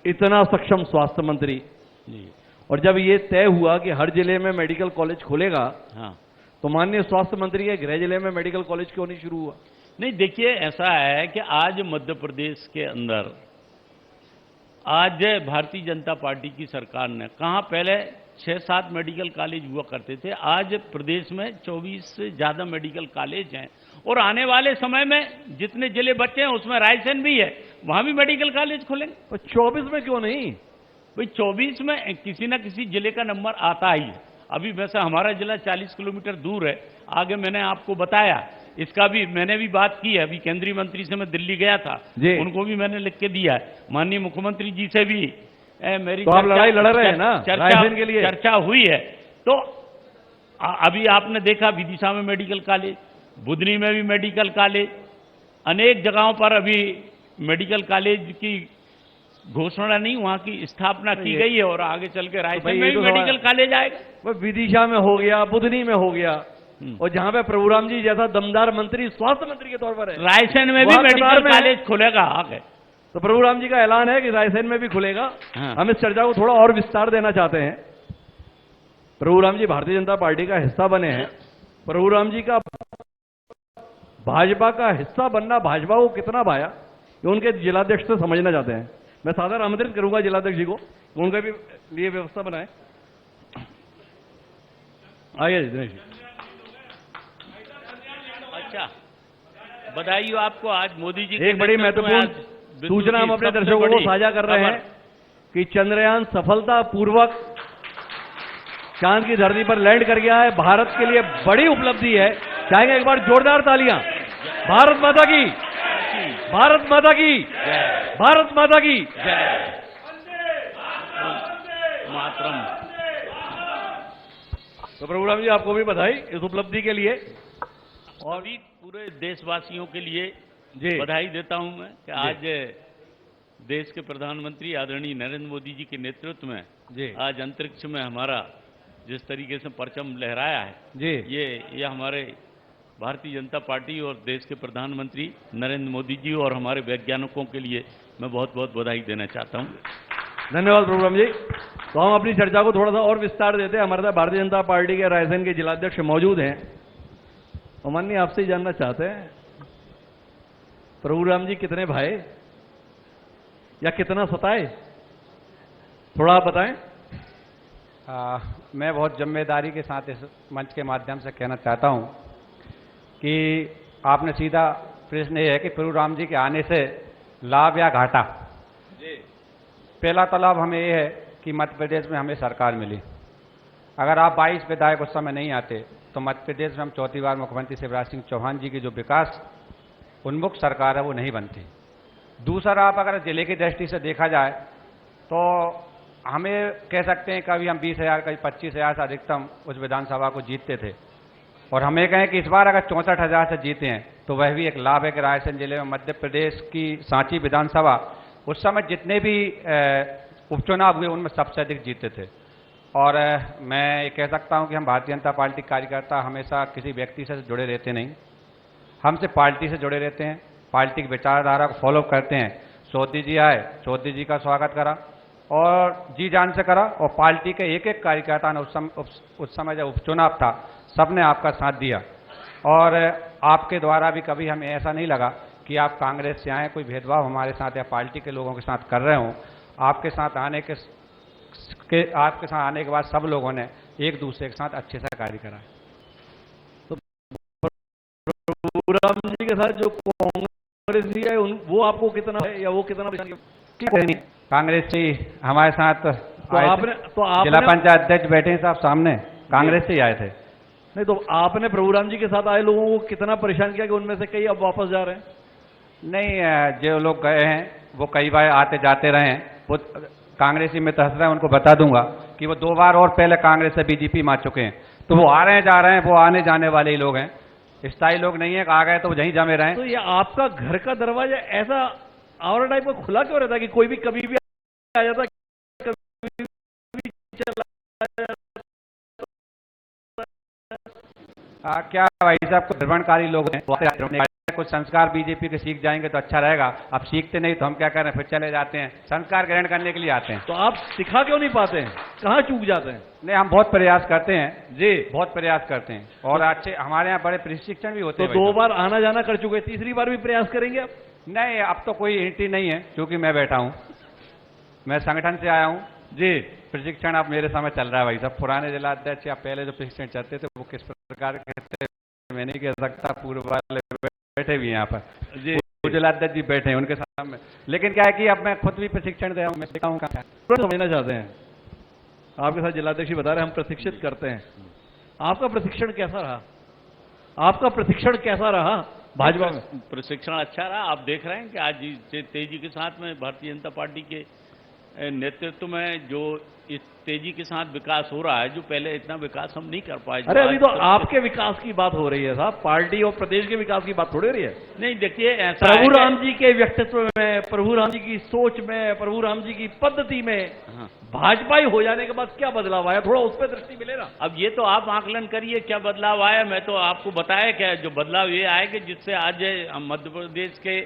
इतना सक्षम स्वास्थ्य मंत्री जी, और जब ये तय हुआ कि हर जिले में मेडिकल कॉलेज खुलेगा, हाँ, तो माननीय स्वास्थ्य मंत्री के गृह जिले में मेडिकल कॉलेज क्यों नहीं शुरू हुआ?
नहीं, देखिए ऐसा है कि आज मध्य प्रदेश के अंदर आज भारतीय जनता पार्टी की सरकार ने, कहां पहले 6-7 मेडिकल कॉलेज हुआ करते थे, आज प्रदेश में 24 से ज्यादा मेडिकल कॉलेज हैं। और आने वाले समय में जितने जिले बचे हैं उसमें रायसेन भी है, वहां भी मेडिकल कॉलेज खुलेंगे।
तो 24 में क्यों नहीं?
भाई 24 में किसी ना किसी जिले का नंबर आता ही है। अभी वैसे हमारा जिला 40 किलोमीटर दूर है, आगे मैंने आपको बताया, इसका भी मैंने भी बात की है। अभी केंद्रीय मंत्री से मैं दिल्ली गया था, उनको भी मैंने लिख के दिया है। माननीय मुख्यमंत्री जी से भी मेरी
तो आप लड़ाई लड़ रहे हैं ना रायसेन के लिए?
चर्चा हुई है। तो अभी आपने देखा विदिशा में मेडिकल कॉलेज, बुधनी में भी मेडिकल कॉलेज, अनेक जगहों पर अभी मेडिकल कॉलेज की घोषणा नहीं, वहां की स्थापना की गई है, और आगे चल के रायसेन में भी मेडिकल कॉलेज आएगा।
विदिशा में हो गया, बुधनी में हो गया, और जहां पे प्रभुराम जी जैसा दमदार मंत्री स्वास्थ्य मंत्री के तौर पर है,
रायसेन में भी मेडिकल कॉलेज खुलेगा आगे।
तो प्रभुराम जी का ऐलान है कि रायसेन में भी खुलेगा। हाँ। हम इस चर्चा को थोड़ा और विस्तार देना चाहते हैं। प्रभुराम जी भारतीय जनता पार्टी का हिस्सा बने हैं, प्रभुराम जी का भाजपा का हिस्सा बनना भाजपा को कितना भाया, ये उनके जिलाध्यक्ष से समझना चाहते हैं। मैं सादर आमंत्रित करूंगा जिलाध्यक्ष जी को, उनका भी लिए व्यवस्था बनाए। आइए दिनेश जी।
अच्छा, बधाई हो आपको, आज मोदी जी
एक बड़ी महत्वपूर्ण सूचना हम अपने दर्शकों को साझा कर रहे हैं कि चंद्रयान सफलतापूर्वक चांद की धरती पर लैंड कर गया है। भारत के लिए बड़ी उपलब्धि है। चाहेंगे एक बार जोरदार तालियां। भारत माता की, भारत माता की, भारत माता की
मातरम।
तो प्रभुराम जी आपको भी बधाई इस उपलब्धि के लिए,
और भी पूरे देशवासियों के लिए बधाई देता हूं मैं कि आज देश के प्रधानमंत्री आदरणीय नरेंद्र मोदी जी के नेतृत्व में आज अंतरिक्ष में हमारा जिस तरीके से परचम लहराया है, ये हमारे भारतीय जनता पार्टी और देश के प्रधानमंत्री नरेंद्र मोदी जी और हमारे वैज्ञानिकों के लिए मैं बहुत बहुत बधाई देना चाहता हूं।
धन्यवाद प्रभुराम जी। तो हम अपनी चर्चा को थोड़ा सा और विस्तार देते हैं। हमारे साथ भारतीय जनता पार्टी के रायसेन के जिलाध्यक्ष मौजूद हैं। अमान्य आपसे ही जानना चाहते हैं, प्रभु राम जी कितने भाई या कितना सताए, थोड़ा आप बताएं।
मैं बहुत जिम्मेदारी के साथ इस मंच के माध्यम से कहना चाहता हूं कि आपने सीधा प्रश्न ये है कि प्रभु राम जी के आने से लाभ या घाटा।
जी।
पहला तो लाभ हमें ये है कि मध्य प्रदेश में हमें सरकार मिली। अगर आप 22 विधायक उस समय नहीं आते तो मध्य प्रदेश में हम चौथी बार मुख्यमंत्री शिवराज सिंह चौहान जी की जो विकास उन्मुख सरकार है वो नहीं बनती। दूसरा, आप अगर जिले की दृष्टि से देखा जाए तो हमें कह सकते हैं कभी हम 20,000 कभी 25,000 से अधिकतम उस विधानसभा को जीतते थे, और हमें कहें कि इस बार अगर 64,000 से जीते हैं तो वह भी एक लाभ है कि रायसेन जिले में मध्य प्रदेश की सांची विधानसभा उस समय जितने भी उपचुनाव हुए उनमें सबसे अधिक जीते थे। और मैं ये कह सकता हूं कि हम भारतीय जनता पार्टी कार्यकर्ता हमेशा किसी व्यक्ति से जुड़े रहते नहीं, हमसे पार्टी से जुड़े रहते हैं, पार्टी की विचारधारा को फॉलो करते हैं। चौधरी जी आए, चौधरी जी का स्वागत करा और जी जान से करा, और पार्टी के एक एक कार्यकर्ता ने उस समय जब उपचुनाव था सबने आपका साथ दिया। और आपके द्वारा भी कभी हमें ऐसा नहीं लगा कि आप कांग्रेस से आए, कोई भेदभाव हमारे साथ या पार्टी के लोगों के साथ कर रहे हो। आपके साथ आने के बाद सब लोगों ने एक दूसरे के साथ अच्छे से कार्य करा है।
प्रभु राम जी के साथ जो कांग्रेस जी है वो आपको कितना है या वो कितना
कांग्रेस से हमारे साथ
तो आपने
जिला पंचायत अध्यक्ष बैठे हैं साहब सामने, कांग्रेस से ही आए थे।
नहीं तो आपने प्रभु राम जी के साथ आए लोगों को कितना परेशान किया कि उनमें से कई अब वापस जा रहे हैं?
नहीं, जो लोग गए हैं वो कई बार आते जाते रहे हैं, वो कांग्रेसी में हंस रहे हैं, उनको बता दूंगा कि वो 2 बार और पहले कांग्रेस से बीजेपी में आ चुके हैं, तो वो आ रहे हैं जा रहे हैं, वो आने जाने वाले ही लोग हैं, स्थायी लोग नहीं है। आ गए तो यहीं जमे रहे।
तो ये आपका घर का दरवाजा ऐसा आवरण टाइप का खुला क्यों रहता है कि कोई भी कभी भी आ जाता, कभी भी चला जाता?
क्या भाई साहब को भ्रमणकारी लोग हैं, कुछ संस्कार बीजेपी के सीख जाएंगे तो अच्छा रहेगा। अब सीखते नहीं तो हम क्या करें, फिर चले जाते हैं, संस्कार ग्रहण करने के लिए आते हैं।
तो आप सिखा क्यों नहीं पाते हैं, कहाँ चूक जाते हैं?
नहीं, हम बहुत प्रयास करते हैं
जी,
बहुत प्रयास करते हैं, और अच्छे हमारे यहाँ बड़े प्रशिक्षण भी होते
तो
हैं।
2 बार आना जाना कर चुके, तीसरी बार भी प्रयास करेंगे आप?
नहीं, अब तो कोई एंट्री नहीं है, क्योंकि मैं बैठा हूँ, मैं संगठन से आया हूँ जी। प्रशिक्षण अब मेरे समय चल रहा है भाई साहब। पुराने जिला अध्यक्ष या पहले जो प्रशिक्षण चलते थे वो किस प्रकार के थे मैं नहीं कह सकता, पूर्व वाले बैठे भी यहाँ पर जी, जिला अध्यक्ष जी बैठे हैं उनके सामने। लेकिन क्या है कि अब मैं खुद भी प्रशिक्षण दे रहा हूँ, मैं सीखा हूँ।
समझना चाहते हैं, आपके साथ जिलाध्यक्ष बता रहे हैं हम प्रशिक्षित करते हैं, आपका प्रशिक्षण कैसा रहा? आपका प्रशिक्षण कैसा रहा भाजपा में?
प्रशिक्षण अच्छा रहा। आप देख रहे हैं कि आज जिस तेजी के साथ में भारतीय जनता पार्टी के नेतृत्व में जो इस तेजी के साथ विकास हो रहा है, जो पहले इतना विकास हम नहीं कर पाए।
अरे अभी तो आपके विकास की बात हो रही है साहब, पार्टी और प्रदेश के विकास की बात थोड़ी हो रही है।
नहीं, देखिए ऐसा
प्रभु राम जी के व्यक्तित्व में, प्रभु राम जी की सोच में, प्रभु राम जी की पद्धति में भाजपा ही हो जाने के बाद क्या बदलाव आया, थोड़ा उस पर दृष्टि मिले ना।
अब ये तो आप आकलन करिए क्या बदलाव आया। मैं तो आपको बताया क्या जो बदलाव ये आया कि जिससे आज हम मध्य प्रदेश के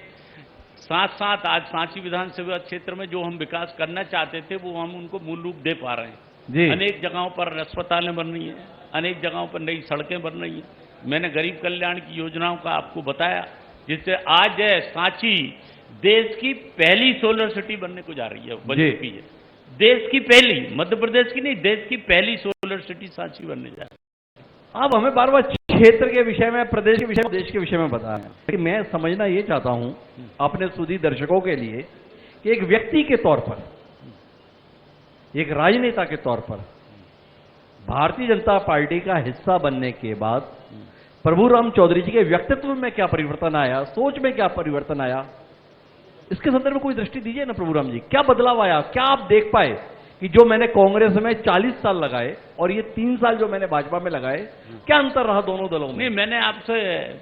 साथ साथ आज सांची विधानसभा क्षेत्र में जो हम विकास करना चाहते थे वो हम उनको मूल रूप दे पा रहे हैं
जी।
अनेक जगहों पर अस्पतालें बन रही हैं, अनेक जगहों पर नई सड़कें बन रही हैं। मैंने गरीब कल्याण की योजनाओं का आपको बताया, जिससे आज सांची देश की पहली सोलर सिटी बनने को जा रही है, बन चुकी है। देश की पहली, मध्य प्रदेश की नहीं, देश की पहली सोलर सिटी सांची बनने जा रही है।
आप हमें बार बार क्षेत्र के विषय में, प्रदेश के विषय में, देश के विषय में बताया, लेकिन मैं समझना ये चाहता हूं अपने सुधी दर्शकों के लिए कि एक व्यक्ति के तौर पर, एक राजनेता के तौर पर भारतीय जनता पार्टी का हिस्सा बनने के बाद प्रभु राम चौधरी जी के व्यक्तित्व में क्या परिवर्तन आया, सोच में क्या परिवर्तन आया, इसके संदर्भ में कोई दृष्टि दीजिए ना। प्रभु राम जी, क्या बदलाव आया, क्या आप देख पाए कि जो मैंने कांग्रेस में 40 साल लगाए और ये 3 साल जो मैंने भाजपा में लगाए, क्या अंतर रहा दोनों दलों में?
नहीं, मैंने आपसे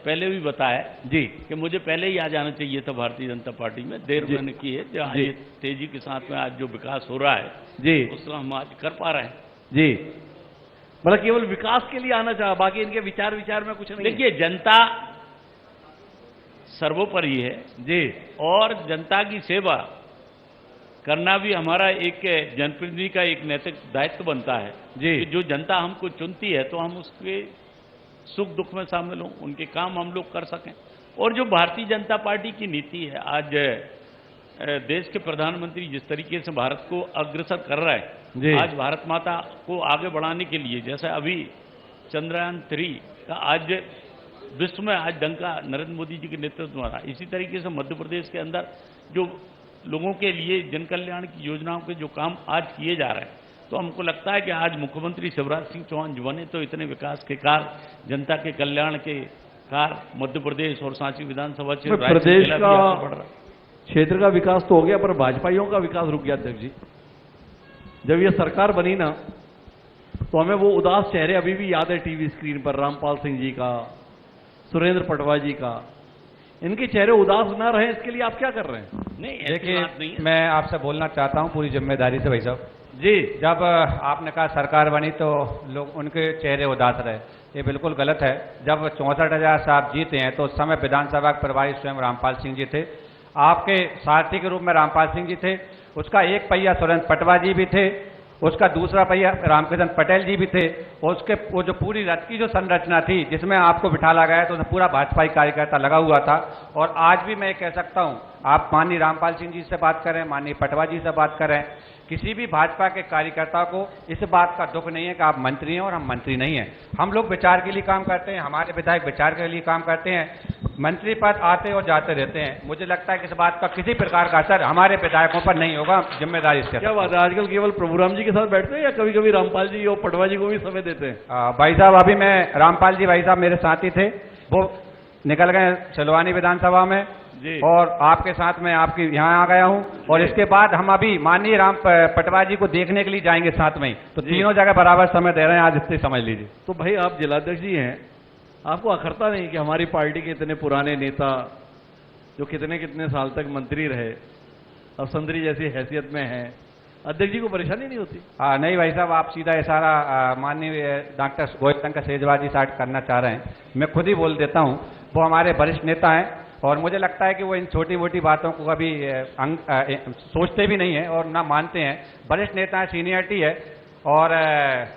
पहले भी बताया
जी
कि मुझे पहले ही आ जाना चाहिए था भारतीय जनता पार्टी में। देर मैंने की है, जो आज तेजी के साथ में आज जो विकास हो रहा है
जी,
उसको हम आज कर पा रहे हैं
जी। मतलब केवल विकास के लिए आना चाहा, बाकी इनके विचार में कुछ नहीं।
देखिए, जनता सर्वोपरि है जी, और जनता की सेवा करना भी हमारा एक जनप्रतिनिधि का एक नैतिक दायित्व बनता है जी। कि जो जनता हमको चुनती है तो हम उसके सुख दुख में शामिल हों, उनके काम हम लोग कर सकें। और जो भारतीय जनता पार्टी की नीति है, आज देश के प्रधानमंत्री जिस तरीके से भारत को अग्रसर कर रहा
जी।
है, आज भारत माता को आगे बढ़ाने के लिए, जैसे अभी चंद्रयान 3 का आज विश्व में आज डंका नरेंद्र मोदी जी के नेतृत्व में रहा, इसी तरीके से मध्य प्रदेश के अंदर जो लोगों के लिए जन कल्याण की योजनाओं के जो काम आज किए जा रहे हैं, तो हमको लगता है कि आज मुख्यमंत्री शिवराज सिंह चौहान जो बने तो इतने विकास के कार्य, जनता के कल्याण के कार्य मध्य प्रदेश और सांची विधानसभा क्षेत्र
प्रदेश का क्षेत्र का विकास तो हो गया, पर भाजपाइयों का विकास रुक गया अध्यक्ष जी। जब ये सरकार बनी ना, तो हमें वो उदास चेहरे अभी भी याद है टीवी स्क्रीन पर, रामपाल सिंह जी का, सुरेंद्र पटवा जी का। इनके चेहरे उदास ना रहे, इसके लिए आप क्या कर रहे हैं?
नहीं, ऐसी
देखिए,
बात नहीं है।
मैं आपसे बोलना चाहता हूं पूरी जिम्मेदारी से भाई साहब
जी।
जब आपने कहा सरकार बनी तो लोग उनके चेहरे उदास रहे, ये बिल्कुल गलत है। जब 64,000 से आप जीते हैं तो उस समय विधानसभा के प्रभारी स्वयं रामपाल सिंह जी थे, आपके सारथी के रूप में रामपाल सिंह जी थे, उसका एक पहिया सुरेंद्र पटवा जी भी थे, उसका दूसरा पहिया रामकृष्ण पटेल जी भी थे, और उसके वो जो पूरी रथ की जो संरचना थी जिसमें आपको बिठाला गया तो उसमें पूरा भाजपाई कार्यकर्ता लगा हुआ था। और आज भी मैं कह सकता हूं, आप माननीय रामपाल सिंह जी से बात करें, माननीय पटवा जी से बात करें, किसी भी भाजपा के कार्यकर्ता को इस बात का दुख नहीं है कि आप मंत्री हैं और हम मंत्री नहीं हैं। हम लोग विचार के लिए काम करते हैं, हमारे विधायक विचार के लिए काम करते हैं, मंत्री पद आते और जाते रहते हैं। मुझे लगता है कि इस बात का किसी प्रकार का असर हमारे विधायकों पर नहीं होगा, जिम्मेदारी इसके।
क्या बात है, आजकल केवल प्रभुराम जी के साथ बैठते हैं या कभी कभी रामपाल जी और पटवा जी को भी समय देते हैं?
भाई साहब, अभी मैं रामपाल जी भाई साहब मेरे साथी थे, वो निकल गए सिलवानी विधानसभा में
जी।
और आपके साथ में आपके यहाँ आ गया हूँ, और इसके बाद हम अभी माननीय राम पटवा जी को देखने के लिए जाएंगे साथ में ही, तो तीनों जगह बराबर समय दे रहे हैं, आज इससे समझ लीजिए।
तो भाई आप जिलाध्यक्ष जी हैं, आपको अखरता नहीं कि हमारी पार्टी के इतने पुराने नेता जो कितने कितने साल तक मंत्री रहे, अब संतरी जैसी हैसियत में हैं, अध्यक्ष जी को परेशानी नहीं होती?
नहीं भाई साहब, आप सीधा इशारा माननीय डॉक्टर गोविंद शेजवार जी साठ करना चाह रहे हैं। मैं खुद ही बोल देता हूँ, वो हमारे वरिष्ठ नेता हैं और मुझे लगता है कि वो इन छोटी मोटी बातों को कभी सोचते भी नहीं है और ना मानते हैं। वरिष्ठ नेता है, सीनियरिटी है, और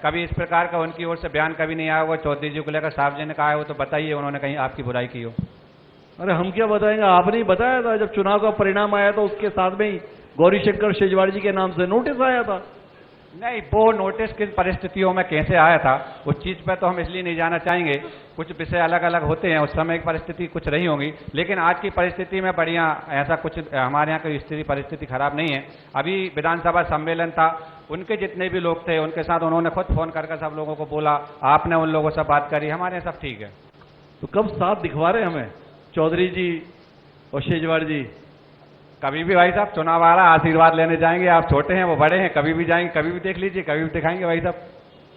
कभी इस प्रकार का उनकी ओर से बयान कभी नहीं आया। वो चौधरी जी को लेकर सार्वजनिक आया हो तो बताइए उन्होंने कहीं आपकी बुराई की हो।
अरे हम क्या बताएंगे, आपने ही बताया था जब चुनाव का परिणाम आया था, उसके साथ में ही गौरीशंकर शेजवार जी के नाम से नोटिस आया था।
नहीं, वो नोटिस किन परिस्थितियों में कैसे आया था उस चीज पर तो हम इसलिए नहीं जाना चाहेंगे, कुछ विषय अलग अलग होते हैं, उस समय की परिस्थिति कुछ रही होंगी, लेकिन आज की परिस्थिति में बढ़िया ऐसा कुछ हमारे यहाँ की स्थिति परिस्थिति खराब नहीं है। अभी विधानसभा सम्मेलन था, उनके जितने भी लोग थे उनके साथ उन्होंने खुद फोन करके सब लोगों को बोला, आपने उन लोगों से बात करी, हमारे यहाँ सब ठीक है।
तो कब साथ दिखवा रहे हमें चौधरी जी और शेजवार जी?
कभी भी भाई साहब, चुनाव आ रहा, आशीर्वाद लेने जाएंगे, आप छोटे हैं वो बड़े हैं, कभी भी जाएंगे, कभी भी देख लीजिए, कभी भी दिखाएंगे भाई साहब।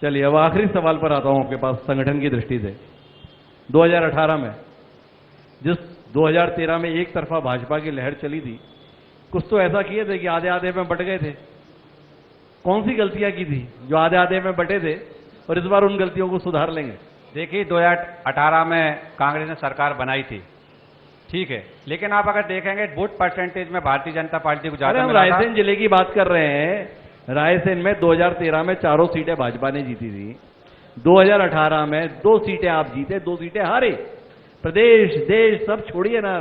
चलिए अब आखिरी सवाल पर आता हूं आपके पास संगठन की दृष्टि से। 2018 में जिस 2013 में एक तरफा भाजपा की लहर चली थी, कुछ तो ऐसा किए थे कि आधे आधे में बट गए थे। कौन सी गलतियां की थी जो आधे आधे में बटे थे और इस बार उन गलतियों को सुधार लेंगे?
देखिए, 2018 में कांग्रेस ने सरकार बनाई थी, ठीक है, लेकिन आप अगर देखेंगे वोट परसेंटेज में भारतीय जनता पार्टी को ज्यादा
हम रायसेन जिले की बात कर रहे हैं। रायसेन में 2013 में 4 सीटें भाजपा ने जीती थी, 2018 में 2 सीटें आप जीते, 2 सीटें हारे। प्रदेश देश सब छोड़िए ना,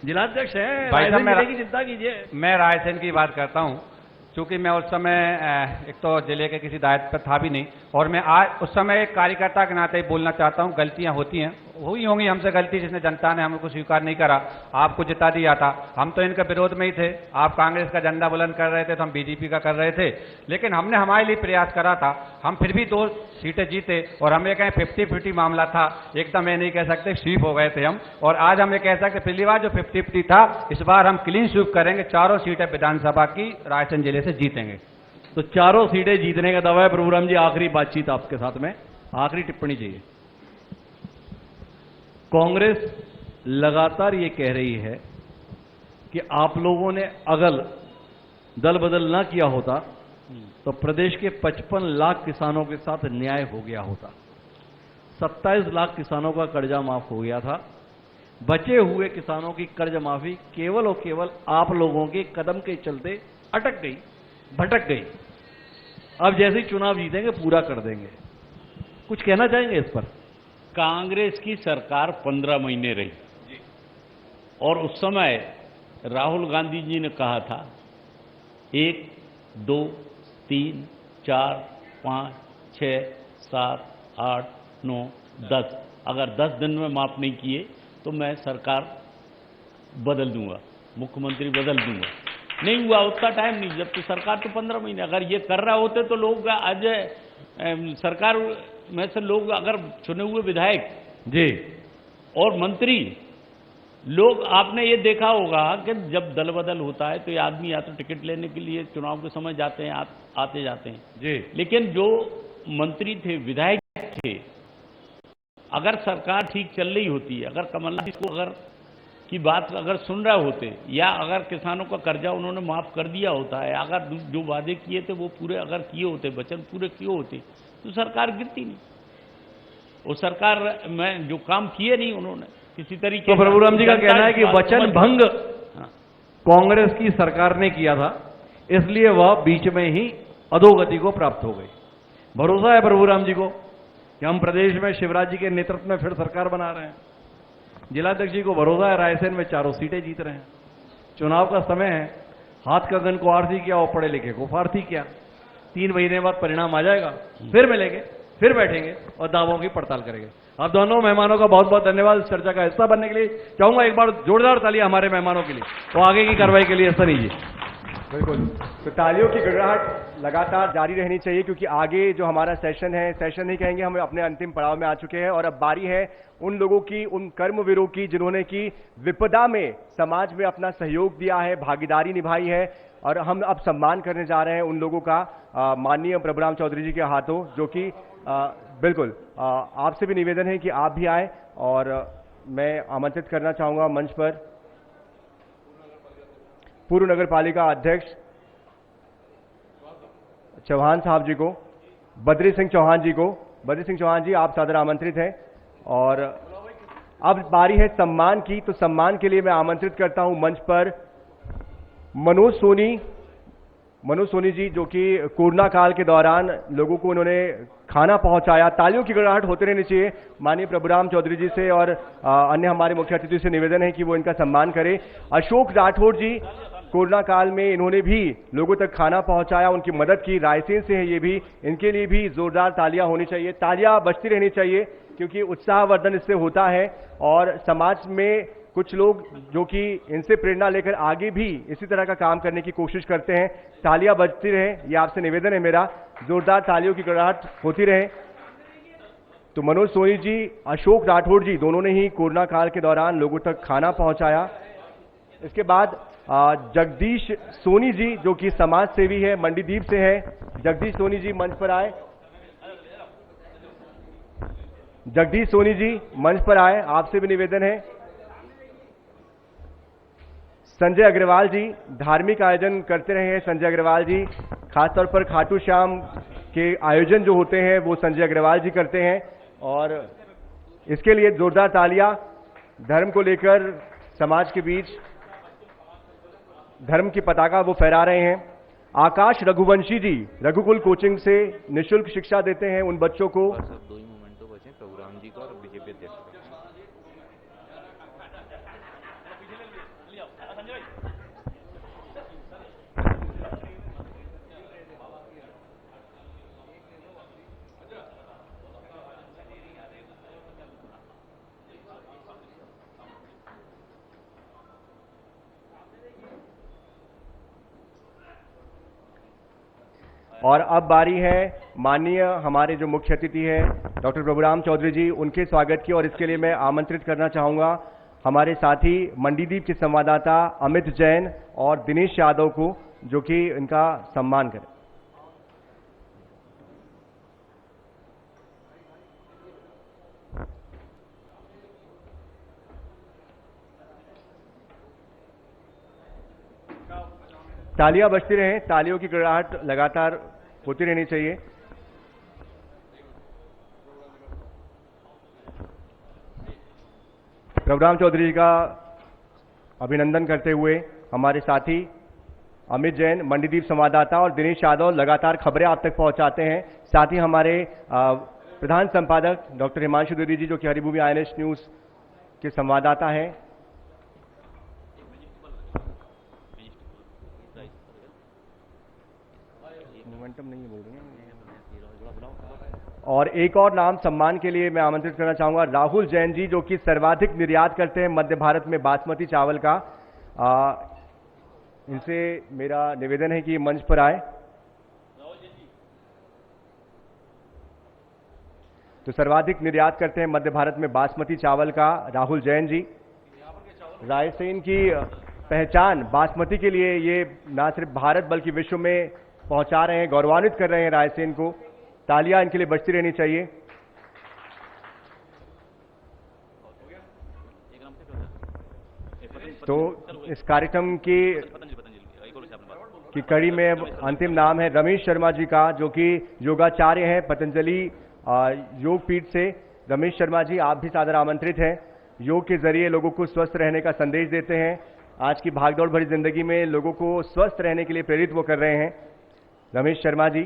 जिलाध्यक्ष है, रायसेन जिले की चिंता कीजिए।
मैं रायसेन की बात करता हूं, क्योंकि मैं उस समय एक तो जिले के किसी दायित्व पर था भी नहीं, और मैं आज उस समय एक कार्यकर्ता के नाते बोलना चाहता हूं, गलतियां होती हैं, हुई होंगी हमसे गलती, जिसने जनता ने हमको स्वीकार नहीं करा, आपको जिता दिया था, हम तो इनके विरोध में ही थे। आप कांग्रेस का झंडा बुलंद कर रहे थे तो हम बीजेपी का कर रहे थे, लेकिन हमने हमारे लिए प्रयास करा था, हम फिर भी 2 सीटें जीते, और हमें कहें 50-50 मामला था, एकदम ये नहीं कह सकते स्वीप हो गए थे हम, और आज हम ये कह सकते पिछली बार जो 50-50 था, इस बार हम क्लीन स्वीप करेंगे, 4 सीटें विधानसभा की रायसेन जिले से जीतेंगे।
तो 4 सीटें जीतने का दावा है। प्रभुराम जी, आखिरी बातचीत आपके साथ में, आखिरी टिप्पणी चाहिए। कांग्रेस लगातार ये कह रही है कि आप लोगों ने अगर दल बदल ना किया होता तो प्रदेश के 55 लाख किसानों के साथ न्याय हो गया होता, 27 लाख किसानों का कर्जा माफ हो गया था। बचे हुए किसानों की कर्ज माफी केवल और केवल आप लोगों के कदम के चलते अटक गई, भटक गई। अब जैसे ही चुनाव जीतेंगे पूरा कर देंगे। कुछ कहना चाहेंगे इस पर?
कांग्रेस की सरकार 15 महीने रही और उस समय राहुल गांधी जी ने कहा था 1, 2, 3, 4, 5, 6, 7, 8, 9, 10 अगर 10 दिन में माफ नहीं किए तो मैं सरकार बदल दूंगा, मुख्यमंत्री बदल दूंगा। नहीं हुआ, उतना टाइम नहीं, जब तो सरकार तो 15 महीने। अगर ये कर रहा होते तो लोग आज सरकार में से लोग अगर चुने हुए विधायक
जी
और मंत्री लोग, आपने ये देखा होगा कि जब दल बदल होता है तो ये आदमी या तो टिकट लेने के लिए चुनाव के समय जाते हैं, आते जाते हैं
जी,
लेकिन जो मंत्री थे, विधायक थे, अगर सरकार ठीक चल रही होती, अगर कमलनाथ को अगर की बात अगर सुन रहे होते, या अगर किसानों का कर्जा उन्होंने माफ कर दिया होता है, अगर जो वादे किए थे वो पूरे अगर किए होते, वचन पूरे किए होते, तो सरकार गिरती नहीं। वो सरकार में जो काम किए नहीं उन्होंने किसी तरीके।
तो प्रभुराम जी का कहना है कि वचन भंग कांग्रेस की सरकार ने किया था, इसलिए वह बीच में ही अधोगति को प्राप्त हो गई। भरोसा है प्रभुराम जी को कि हम प्रदेश में शिवराज जी के नेतृत्व में फिर सरकार बना रहे हैं। जिलाध्यक्ष जी को भरोसा है रायसेन में 4 सीटें जीत रहे हैं। चुनाव का समय है, हाथ का गन को आरती किया और पढ़े लिखे को फारती किया। 3 महीने बाद परिणाम आ जाएगा, फिर मिलेंगे, फिर बैठेंगे और दावों की पड़ताल करेंगे। आप दोनों मेहमानों का बहुत बहुत धन्यवाद इस चर्चा का हिस्सा बनने के लिए। चाहूंगा एक बार जोरदार तालियां हमारे मेहमानों के लिए और आगे की कार्रवाई के लिए सनी जी।
बिल्कुल, तो तालियों की गड़गड़ाहट लगातार जारी रहनी चाहिए क्योंकि आगे जो हमारा सेशन है, सेशन नहीं कहेंगे, हम अपने अंतिम पड़ाव में आ चुके हैं और अब बारी है उन लोगों की, उन कर्मवीरों की जिन्होंने की विपदा में समाज में अपना सहयोग दिया है, भागीदारी निभाई है। और हम अब सम्मान करने जा रहे हैं उन लोगों का माननीय प्रभुराम चौधरी जी के हाथों, जो कि बिल्कुल आपसे भी निवेदन है कि आप भी आए और मैं आमंत्रित करना चाहूंगा मंच पर पूर्व नगर पालिका अध्यक्ष चौहान साहब जी को, बद्री सिंह चौहान जी को। बद्री सिंह चौहान जी, आप सादर आमंत्रित हैं। और अब बारी है सम्मान की, तो सम्मान के लिए मैं आमंत्रित करता हूं मंच पर मनोज सोनी जी, जो कि कोरोना काल के दौरान लोगों को उन्होंने खाना पहुंचाया। तालियों की गड़गड़ाहट होते रहनी चाहिए माननीय प्रभुराम चौधरी जी से, और अन्य हमारे मुख्य अतिथि से निवेदन है कि वो इनका सम्मान करें। अशोक राठौड़ जी, कोरोना काल में इन्होंने भी लोगों तक खाना पहुंचाया, उनकी मदद की, रायसेन से है ये भी, इनके लिए भी जोरदार तालियां होनी चाहिए, तालियां बजती रहनी चाहिए क्योंकि उत्साहवर्धन इससे होता है और समाज में कुछ लोग जो कि इनसे प्रेरणा लेकर आगे भी इसी तरह का काम करने की कोशिश करते हैं। तालियां बजती रहे, ये आपसे निवेदन है मेरा, जोरदार तालियों की गड़गड़ाहट होती रहे। तो मनोज सोनी जी, अशोक राठौड़ जी, दोनों ने ही कोरोना काल के दौरान लोगों तक खाना पहुंचाया। इसके बाद जगदीश सोनी जी, जो कि समाज सेवी है, मंडीदीप से है। जगदीश सोनी जी मंच पर आए। जगदीश सोनी जी मंच पर आए, आपसे भी निवेदन है। संजय अग्रवाल जी, धार्मिक आयोजन करते रहे हैं संजय अग्रवाल जी, खासतौर पर खाटू श्याम के आयोजन जो होते हैं वो संजय अग्रवाल जी करते हैं और इसके लिए जोरदार तालियां। धर्म को लेकर समाज के बीच धर्म की पताका वो फहरा रहे हैं। आकाश रघुवंशी जी, रघुकुल कोचिंग से निःशुल्क शिक्षा देते हैं उन बच्चों को।
दो ही मोमेंट तो बचे, प्रभुराम जी का और बीजेपी अध्यक्ष का।
और अब बारी है माननीय हमारे जो मुख्य अतिथि हैं डॉक्टर प्रभुराम चौधरी जी, उनके स्वागत की, और इसके लिए मैं आमंत्रित करना चाहूंगा हमारे साथी मंडीदीप के संवाददाता अमित जैन और दिनेश यादव को, जो कि इनका सम्मान करें। तालियां बजती रहें, तालियों की गड़गड़ाहट लगातार होती रहनी चाहिए। प्रभुराम चौधरी जी का अभिनंदन करते हुए हमारे साथी अमित जैन, मंडीदीप संवाददाता, और दिनेश यादव लगातार खबरें आप तक पहुंचाते हैं। साथ ही हमारे प्रधान संपादक डॉक्टर हिमांशु द्विवेदी जी, जो कि हरिभूमि आईएनएस न्यूज के संवाददाता हैं। मोमेंटम नहीं है, बोल रहे हैं। और एक और नाम सम्मान के लिए मैं आमंत्रित करना चाहूंगा राहुल जैन जी, जो कि सर्वाधिक निर्यात करते हैं मध्य भारत में बासमती चावल का। इनसे मेरा निवेदन है कि ये मंच पर आए। तो सर्वाधिक निर्यात करते हैं मध्य भारत में बासमती चावल का राहुल जैन जी। रायसेन की पहचान बासमती के लिए ये ना सिर्फ भारत बल्कि विश्व में पहुंचा रहे हैं, गौरवान्वित कर रहे हैं रायसेन को। तालियां इनके लिए बजती रहनी चाहिए। तो इस कार्यक्रम की कड़ी में अब अंतिम नाम है रमेश शर्मा जी का, जो कि योगाचार्य हैं पतंजलि योग पीठ से। रमेश शर्मा जी, आप भी सादर आमंत्रित हैं। योग के जरिए लोगों को स्वस्थ रहने का संदेश देते हैं। आज की भागदौड़ भरी जिंदगी में लोगों को स्वस्थ रहने के लिए प्रेरित वो कर रहे हैं। रमेश शर्मा जी,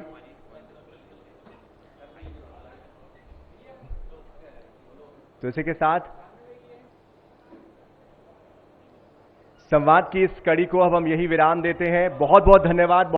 तो इसी के साथ संवाद की इस कड़ी को अब हम यही विराम देते हैं। बहुत बहुत धन्यवाद।